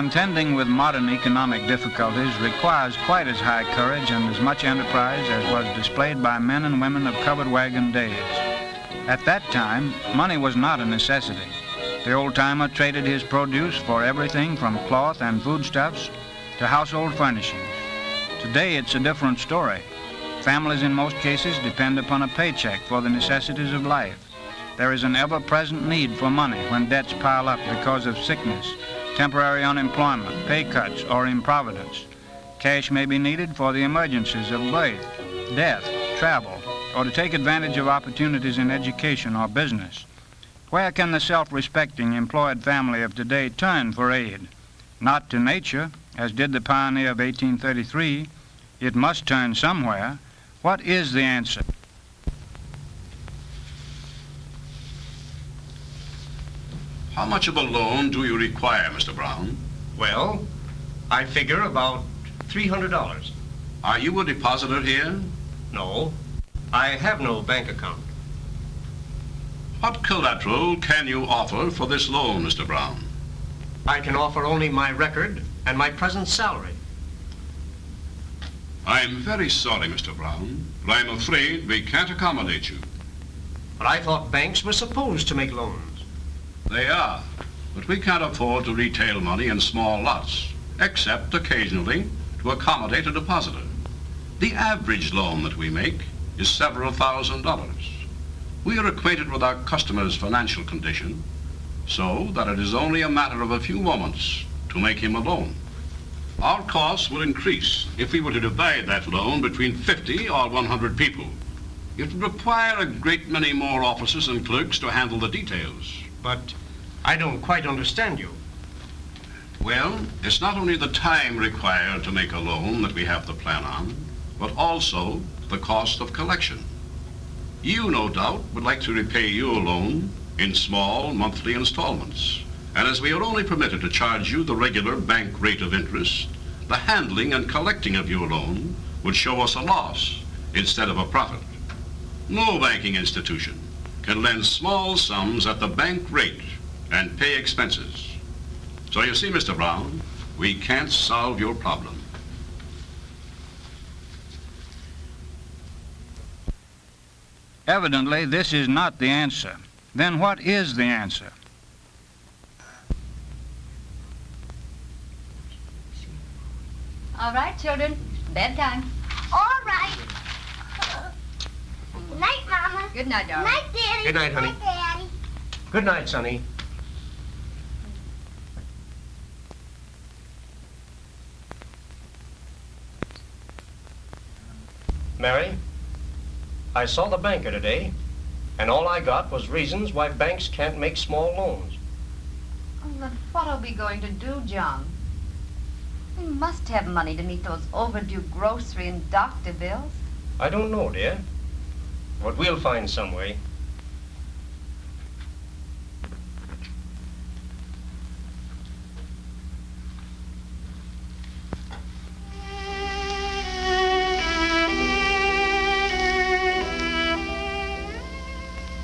Contending with modern economic difficulties requires quite as high courage and as much enterprise as was displayed by men and women of covered wagon days. At that time, money was not a necessity. The old-timer traded his produce for everything from cloth and foodstuffs to household furnishings. Today, it's a different story. Families in most cases depend upon a paycheck for the necessities of life. There is an ever-present need for money when debts pile up because of sickness, temporary unemployment, pay cuts, or improvidence. Cash may be needed for the emergencies of birth, death, travel, or to take advantage of opportunities in education or business. Where can the self-respecting employed family of today turn for aid? Not to nature, as did the pioneer of 1833. It must turn somewhere. What is the answer? How much of a loan do you require, Mr. Brown? Well, I figure about $300. Are you a depositor here? No, I have no bank account. What collateral can you offer for this loan, Mr. Brown? I can offer only my record and my present salary. I'm very sorry, Mr. Brown, but I'm afraid we can't accommodate you. But I thought banks were supposed to make loans. They are, but we can't afford to retail money in small lots, except occasionally to accommodate a depositor. The average loan that we make is several $1,000s. We are acquainted with our customers' financial condition, so that it is only a matter of a few moments to make him a loan. Our costs would increase if we were to divide that loan between 50 or 100 people. It would require a great many more officers and clerks to handle the details. But I don't quite understand you. Well, it's not only the time required to make a loan that we have to plan on, but also the cost of collection. You, no doubt, would like to repay your loan in small monthly installments. And as we are only permitted to charge you the regular bank rate of interest, the handling and collecting of your loan would show us a loss instead of a profit. No banking institution can lend small sums at the bank rate and pay expenses. So you see, Mr. Brown, we can't solve your problem. Evidently, this is not the answer. Then what is the answer? All right, children, bedtime. All right. Good night, Mama. Good night, darling. Good night, Daddy. Good night, honey. Good night, Daddy. Good night, Sonny. Mary, I saw the banker today, and all I got was reasons why banks can't make small loans. Oh, then what are we going to do, John? We must have money to meet those overdue grocery and doctor bills. I don't know, dear, but we'll find some way.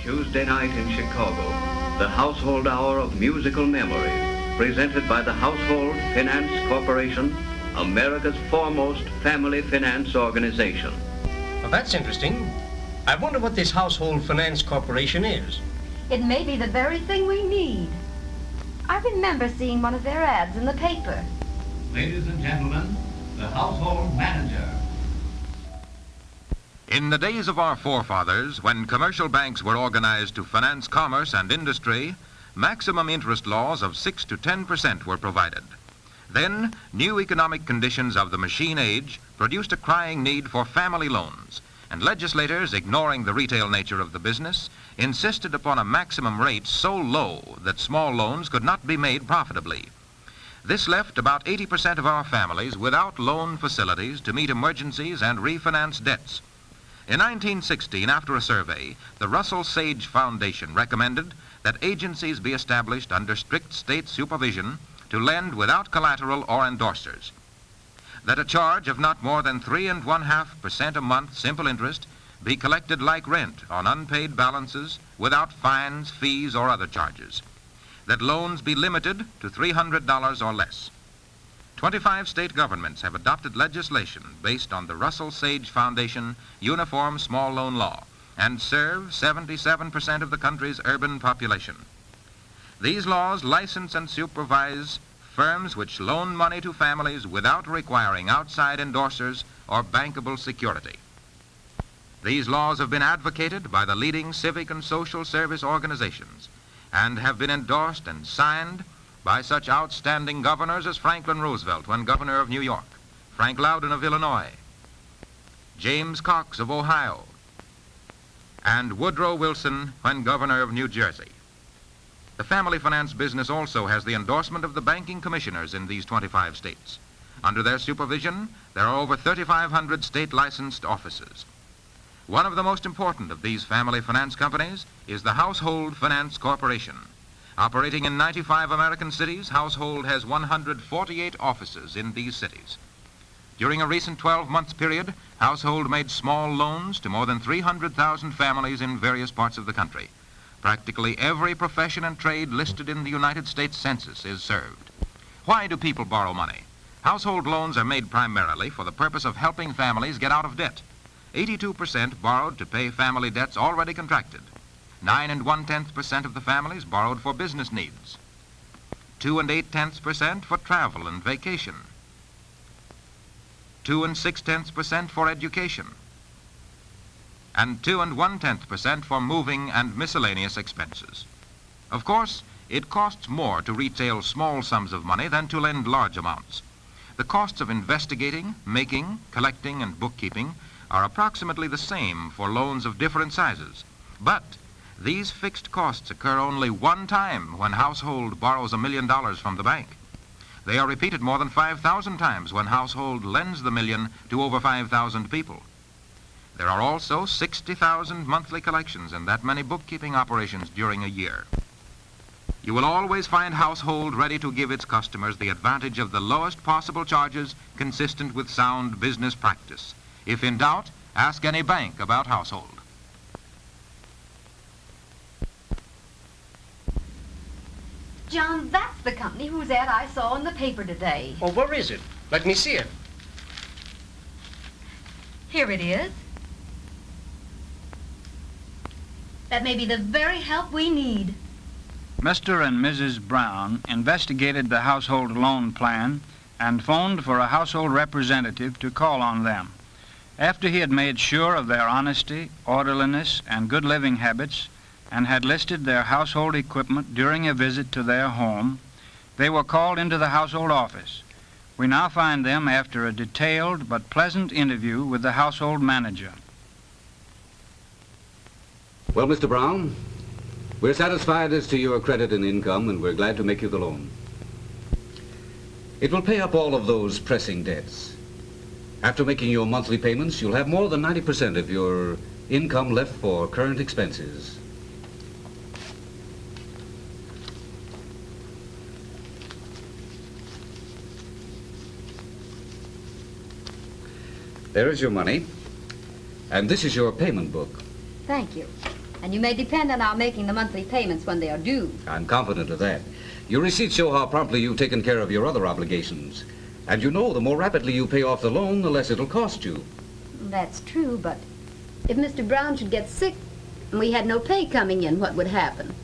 Tuesday night in Chicago, the Household Hour of Musical Memories, presented by the Household Finance Corporation, America's foremost family finance organization. Well, that's interesting. I wonder what this Household Finance Corporation is. It may be the very thing we need. I remember seeing one of their ads in the paper. Ladies and gentlemen, the Household Manager. In the days of our forefathers, when commercial banks were organized to finance commerce and industry, maximum interest laws of 6 to 10% were provided. Then, new economic conditions of the machine age produced a crying need for family loans, and legislators, ignoring the retail nature of the business, insisted upon a maximum rate so low that small loans could not be made profitably. This left about 80% of our families without loan facilities to meet emergencies and refinance debts. In 1916, after a survey, the Russell Sage Foundation recommended that agencies be established under strict state supervision to lend without collateral or endorsers, that a charge of not more than 3.5% a month simple interest be collected like rent on unpaid balances without fines, fees, or other charges, that loans be limited to $300 or less, 25 state governments have adopted legislation based on the Russell Sage Foundation Uniform Small Loan Law and serve 77% of the country's urban population. These laws license and supervise firms which loan money to families without requiring outside endorsers or bankable security. These laws have been advocated by the leading civic and social service organizations and have been endorsed and signed by such outstanding governors as Franklin Roosevelt when governor of New York, Frank Loudon of Illinois, James Cox of Ohio, and Woodrow Wilson when governor of New Jersey. The family finance business also has the endorsement of the banking commissioners in these 25 states. Under their supervision, there are over 3,500 state-licensed offices. One of the most important of these family finance companies is the Household Finance Corporation. Operating in 95 American cities, Household has 148 offices in these cities. During a recent 12-month period, Household made small loans to more than 300,000 families in various parts of the country. Practically every profession and trade listed in the United States Census is served. Why do people borrow money? Household loans are made primarily for the purpose of helping families get out of debt. 82% borrowed to pay family debts already contracted. 9 1/10% of the families borrowed for business needs. 2 8/10% for travel and vacation. 2 6/10% for education. And 2 1/10% for moving and miscellaneous expenses. Of course, it costs more to retail small sums of money than to lend large amounts. The costs of investigating, making, collecting, and bookkeeping are approximately the same for loans of different sizes. But these fixed costs occur only one time when Household borrows $1 million from the bank. They are repeated more than 5,000 times when Household lends the million to over 5,000 people. There are also 60,000 monthly collections and that many bookkeeping operations during a year. You will always find Household ready to give its customers the advantage of the lowest possible charges consistent with sound business practice. If in doubt, ask any bank about Household. John, that's the company whose ad I saw in the paper today. Oh, where is it? Let me see it. Here it is. That may be the very help we need. Mr. and Mrs. Brown investigated the household loan plan and phoned for a household representative to call on them. After he had made sure of their honesty, orderliness, and good living habits, and had listed their household equipment during a visit to their home, they were called into the household office. We now find them after a detailed but pleasant interview with the household manager. Well, Mr. Brown, we're satisfied as to your credit and income, and we're glad to make you the loan. It will pay up all of those pressing debts. After making your monthly payments, you'll have more than 90% of your income left for current expenses. There is your money, and this is your payment book. Thank you. And you may depend on our making the monthly payments when they are due. I'm confident of that. Your receipts show how promptly you've taken care of your other obligations. And you know the more rapidly you pay off the loan, the less it'll cost you. That's true, but if Mr. Brown should get sick and we had no pay coming in, what would happen?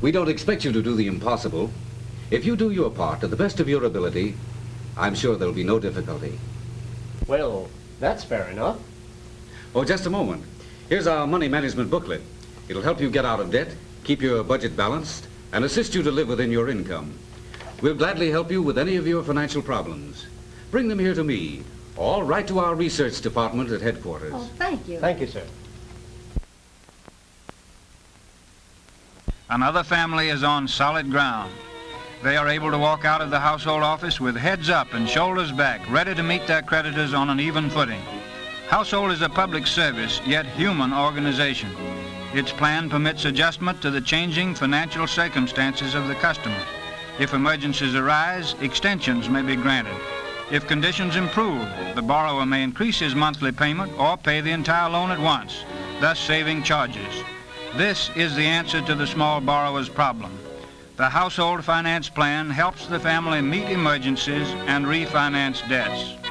We don't expect you to do the impossible. If you do your part to the best of your ability, I'm sure there'll be no difficulty. Well, that's fair enough. Oh, just a moment. Here's our money management booklet. It'll help you get out of debt, keep your budget balanced, and assist you to live within your income. We'll gladly help you with any of your financial problems. Bring them here to me, or write to our research department at headquarters. Oh, thank you. Thank you, sir. Another family is on solid ground. They are able to walk out of the household office with heads up and shoulders back, ready to meet their creditors on an even footing. Household is a public service, yet human organization. Its plan permits adjustment to the changing financial circumstances of the customer. If emergencies arise, extensions may be granted. If conditions improve, the borrower may increase his monthly payment or pay the entire loan at once, thus saving charges. This is the answer to the small borrower's problem. The household finance plan helps the family meet emergencies and refinance debts.